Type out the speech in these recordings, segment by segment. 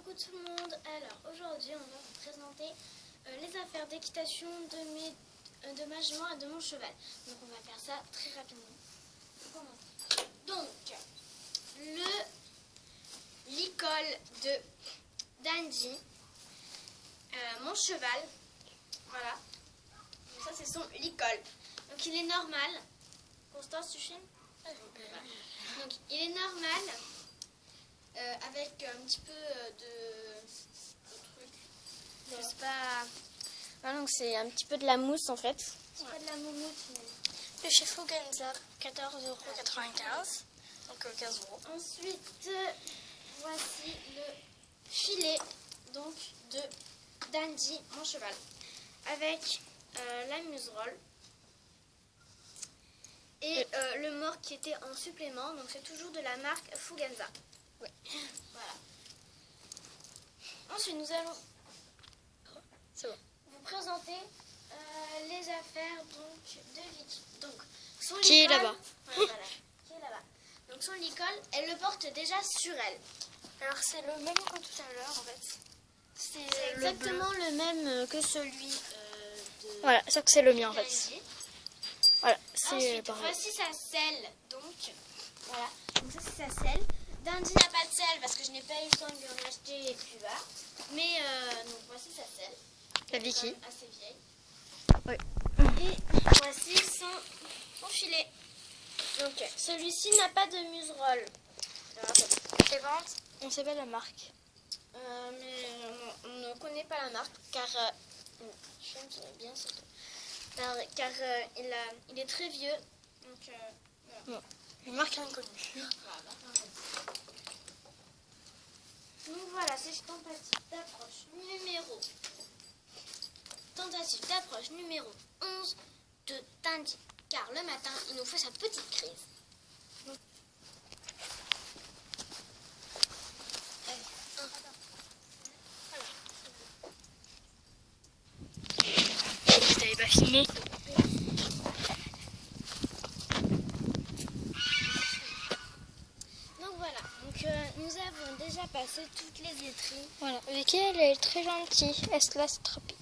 Coucou tout le monde. Alors aujourd'hui on va vous présenter les affaires d'équitation de ma jument et de mon cheval. Donc on va faire ça très rapidement. Donc l'école de Dandy, mon cheval, voilà. Donc ça c'est son l'école. Donc il est normal. Constance, tu filmes? Voilà. Donc il est normal. Avec un petit peu de truc. Je sais pas. Ah, donc c'est un petit peu de la mousse en fait. C'est pas de la moumoute mais. De chez Fugenza, 14,95 €, donc 15 €. Ensuite, voici le filet donc de Dandy, mon cheval, avec la muserolle et le mort qui était en supplément. Donc c'est toujours de la marque Fugenza. Ouais. Voilà. Ensuite, nous allons vous présenter les affaires donc de Vicky. Donc, son Qui est licol, là-bas. ouais, voilà, qui est là-bas. Donc son licol, elle le porte déjà sur elle. Alors c'est le même que tout à l'heure en fait. C'est exactement le même que celui de. Voilà, sauf que c'est le mien en fait. Dandy. Voilà, c'est Ensuite, pareil. voici sa selle. Donc, voilà. Donc ça c'est sa selle. Dandy n'a pas de selle parce que je n'ai pas eu le temps de lui en acheter plus bas. Mais donc voici sa selle. La Vicky. Assez vieille. Oui. Et voici son filet. Donc celui-ci n'a pas de muserolle. Les ventes, on ne sait pas la marque. Mais on ne connaît pas la marque car bien car il est très vieux. Donc voilà. Non, une marque inconnue. Donc voilà, c'est tentative d'approche numéro 11 de Dandy. Car le matin, il nous fait sa petite crise. Je t'avais pas filmé. Donc voilà, donc, nous avons déjà passé toutes les étries. Voilà, Vicky elle est très gentille. Elle se laisse trapper.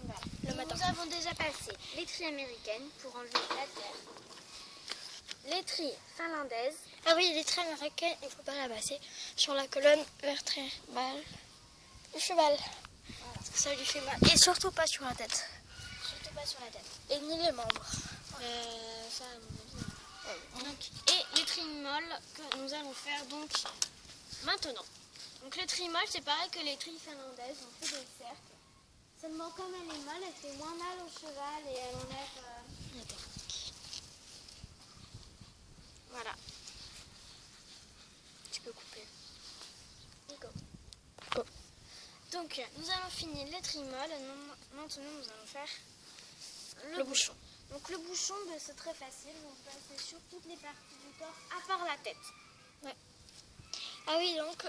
Voilà. Le Donc, matin. nous avons déjà passé l'étrie américaine pour enlever la terre. L'étrie finlandaise. Ah oui, les traits américains, il ne faut pas la passer sur la colonne vertébrale du cheval. Voilà. Parce que ça lui fait mal. Et surtout pas sur la tête. Surtout pas sur la tête. Et ni les membres. Ça, à mon avis. Donc, et l'étrie molle que nous allons faire donc maintenant. Donc l'étrie molle, c'est pareil que l'étrie finlandaise. On fait des cercles. Seulement comme elle est molle, elle fait moins mal au cheval et elle enlève la terre. Voilà. Tu peux couper. Nico. Go. Donc, nous allons finir l'étrie molle. Maintenant, nous allons faire Le bouchon. Donc, le bouchon, ben, c'est très facile. On peut passer sur toutes les parties du corps, à part la tête. Ouais. Ah oui, donc,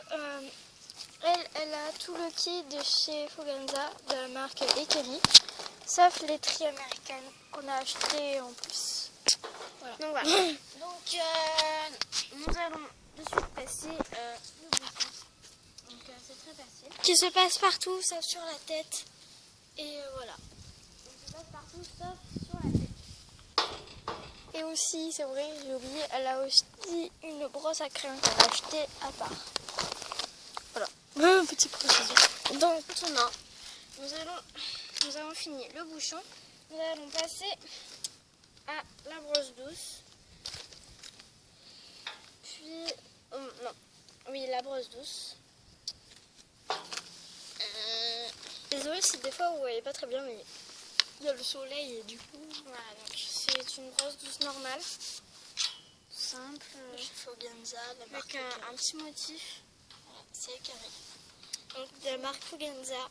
elle a tout le kit de chez Fugenza, de la marque Ekeli, sauf les tris américaines qu'on a acheté en plus. Voilà. Donc, voilà. Donc, nous allons de suite passer le bouchon. Donc, c'est très facile. Qui se passe partout, sauf sur la tête. Et voilà. Donc, ça passe partout, sauf sur la tête. Et aussi, c'est vrai, j'ai oublié, elle a aussi une brosse à crème qu'elle a achetée à part. Voilà. Petite précision. Donc, maintenant, nous avons fini le bouchon. Nous allons passer à la brosse douce. Puis, non, oui, la brosse douce. Désolée si des fois vous voyez pas très bien, mais il y a le soleil et du coup. Voilà, donc c'est une brosse douce normale. Simple. Chez Fugenza, la marque Avec Ekeli. un petit motif. C'est carré. Donc de la marque Fugenza.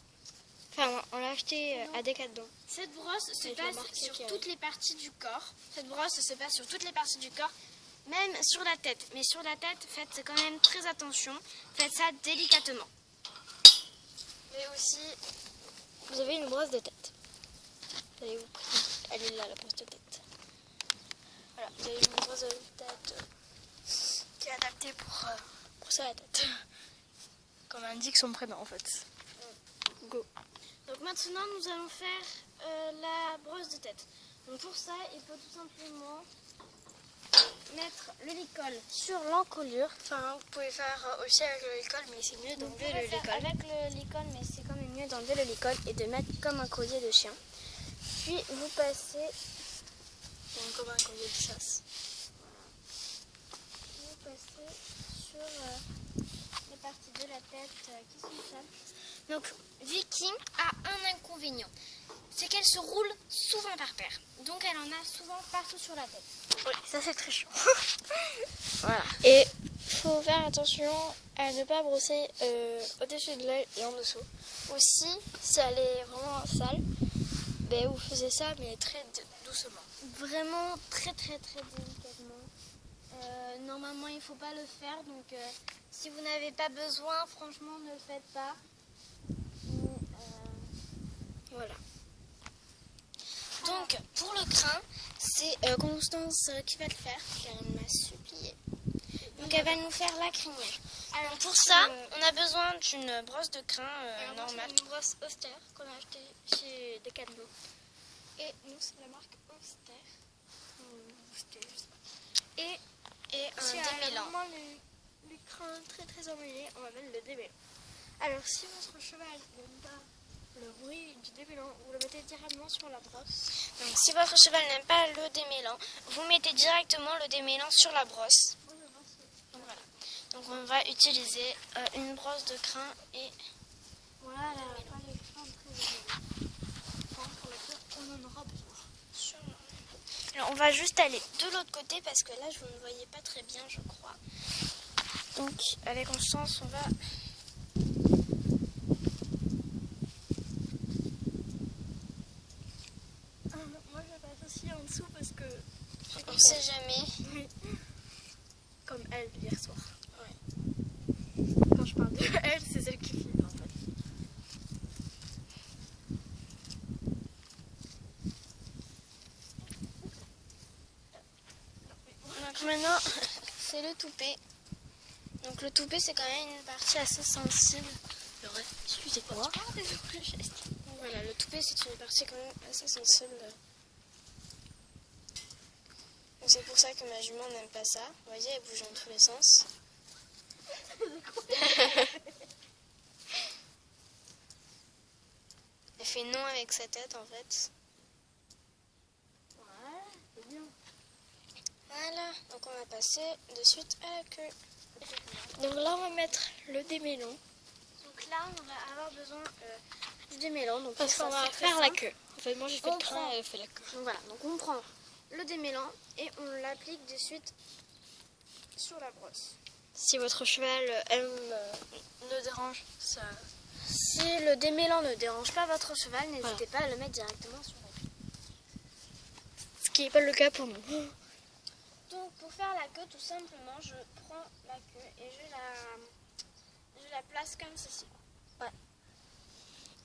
Enfin, on l'a acheté à Decathlon. Cette brosse se Avec la passe marque sur Ekeli. toutes les parties du corps. Cette brosse se passe sur toutes les parties du corps, même sur la tête. Mais sur la tête, faites quand même très attention. Faites ça délicatement. Mais aussi, vous avez une brosse de tête. Vous allez vous présenter. Elle est là, la brosse de tête. Voilà, vous avez une brosse de tête qui est adaptée pour ça la tête. comme indique son prénom en fait. Go. Donc maintenant nous allons faire la brosse de tête. Donc pour ça il faut tout simplement mettre le licol sur l'encolure. Enfin, vous pouvez faire aussi avec le licol, mais c'est mieux d'enlever le licol. Avec le licol, mais c'est quand même mieux d'enlever le licol et de mettre comme un collier de chien. Puis vous passez Comme un collier de chasse. Vous passez sur les parties de la tête qui sont sales. Donc, Vicky a un inconvénient, c'est qu'elle se roule souvent par terre. Donc, elle en a souvent partout sur la tête. Oui, ça c'est très chiant. Voilà. Et faut faire attention à ne pas brosser au-dessus de l'œil et en dessous. Aussi, si elle est vraiment sale, ben, vous faisiez ça, mais très doucement. Vraiment très délicatement. Normalement, il ne faut pas le faire. Donc, si vous n'avez pas besoin, franchement, ne le faites pas. Voilà. Donc, pour le crin, c'est Constance qui va le faire, car elle m'a supplié. Donc, elle va nous faire la crinière. Alors, pour ça, on a besoin d'une brosse de crin normale. Une brosse Auster qu'on a acheté chez Decathlon. Et nous, c'est la marque Auster. Et un Si démêlant. vraiment les crins très emmêlés, on va mettre le démêlant. Alors, si votre cheval n'aime pas le bruit du démêlant, vous le mettez directement sur la brosse. Donc, si votre cheval n'aime pas le démêlant, vous mettez directement le démêlant sur la brosse. Donc, voilà. Donc, on va utiliser une brosse de crin et Voilà, pas les crins très emmêlés. Pour laquelle on en aura besoin. Alors, on va juste aller de l'autre côté parce que là, je ne voyais pas très bien, je crois. Donc, avec Constance, on va... Moi, je passe aussi en dessous parce que... On ne sait jamais. Oui. Comme elle, hier soir. Ouais. Quand je parle de elle, c'est celle qui filme, en fait. Donc maintenant, c'est le toupet. Donc le toupet, c'est quand même une partie assez sensible. Excusez-moi. Voilà, le toupet, c'est une partie quand même assez sensible. Donc c'est pour ça que ma jument n'aime pas ça. Vous voyez, elle bouge dans tous les sens. Elle fait non avec sa tête, en fait. Ouais, c'est bien. Voilà, donc on va passer de suite à la queue. Donc là, on va mettre le démêlant. Donc là, on va avoir besoin du démêlant. Donc Parce qu'on va faire la queue. En fait, moi, j'ai fait On le crin prend- et elle fait la queue. Donc voilà, donc on prend le démêlant et on l'applique de suite sur la brosse. Si votre cheval ne dérange, ça... Si le démêlant ne dérange pas votre cheval, n'hésitez pas à le mettre directement sur la queue. Ce qui n'est pas le cas pour nous. Donc pour faire la queue, tout simplement, je prends la queue et je la place comme ceci.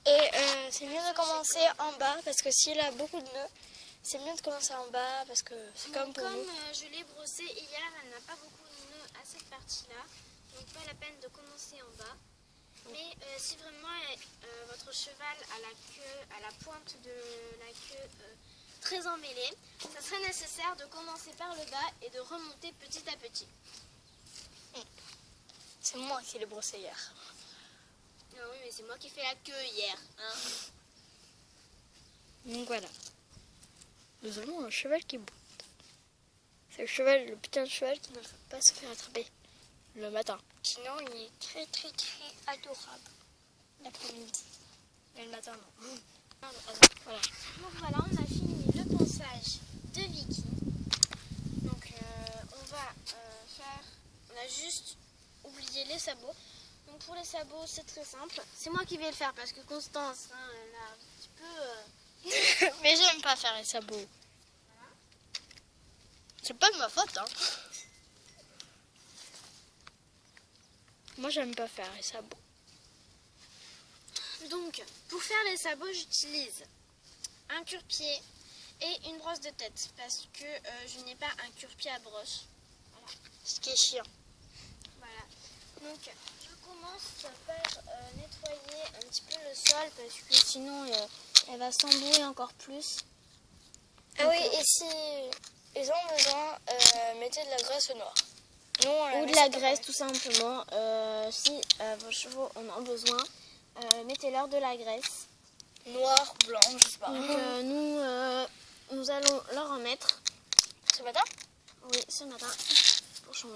Et c'est mieux de commencer en bas parce que s'il a beaucoup de nœuds, c'est mieux de commencer en bas parce que c'est comme pour nous. je l'ai brossée hier, elle n'a pas beaucoup de nœuds à cette partie-là. Donc pas la peine de commencer en bas. Mais si vraiment votre cheval a la pointe de la queue très emmêlée, ça serait nécessaire de commencer par le bas et de remonter petit à petit. C'est moi qui l'ai brossé hier. Ah oui, mais c'est moi qui ai fait la queue hier. Hein. Donc voilà. Nous avons un cheval qui boite. C'est le putain de cheval qui ne veut pas se faire attraper le matin. Sinon, il est très adorable l'après-midi. Mais le matin, non. Voilà. Donc voilà, on a fini le ponçage de Vicky. Donc on a juste oublié les sabots. Donc pour les sabots, c'est très simple. C'est moi qui vais le faire parce que Constance, elle a un petit peu... Mais j'aime pas faire les sabots. C'est pas de ma faute, hein. Moi, j'aime pas faire les sabots. Donc, pour faire les sabots, j'utilise un cure-pied et une brosse de tête parce que je n'ai pas un cure-pied à brosse. Voilà. Ce qui est chiant. Voilà. Donc, je commence par sinon elle va s'embouer encore plus. Ah oui, et si ils ont besoin, mettez de la graisse noire. Nous, Ou de la graisse tout simplement. Si vos chevaux en ont besoin, mettez-leur de la graisse. Noir, blanc, je sais pas. Donc nous allons leur en mettre. Ce matin? Oui, ce matin, pour changer.